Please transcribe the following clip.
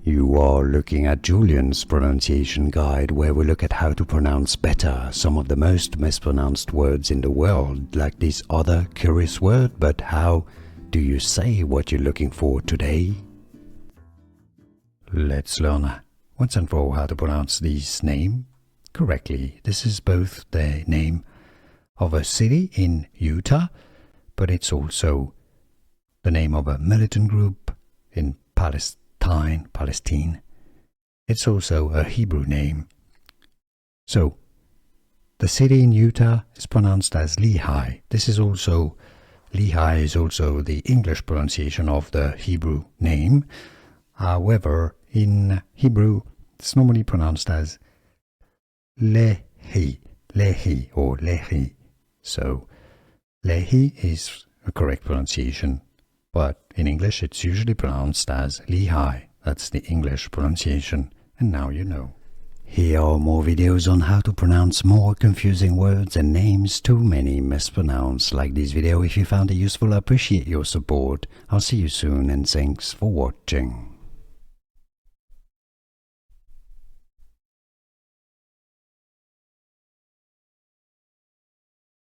You are looking at Julian's pronunciation guide, where we look at how to pronounce better some of the most mispronounced words in the world, like this other curious word. But how do you say what you're looking for today? Let's learn once and for all how to pronounce this name correctly. This is both the name of a city in Utah, but it's also the name of a militant group in Palestine. It's also a Hebrew name. So, the city in Utah is pronounced as Lehi. Lehi is also the English pronunciation of the Hebrew name. However, in Hebrew, it's normally pronounced as Lehi or Lehi. So, Lehi is a correct pronunciation, but in English it's usually pronounced as Lehi. That's the English pronunciation, and now you know. Here are more videos on how to pronounce more confusing words and names too many mispronounced. Like this video if you found it useful. I appreciate your support. I'll see you soon, and thanks for watching.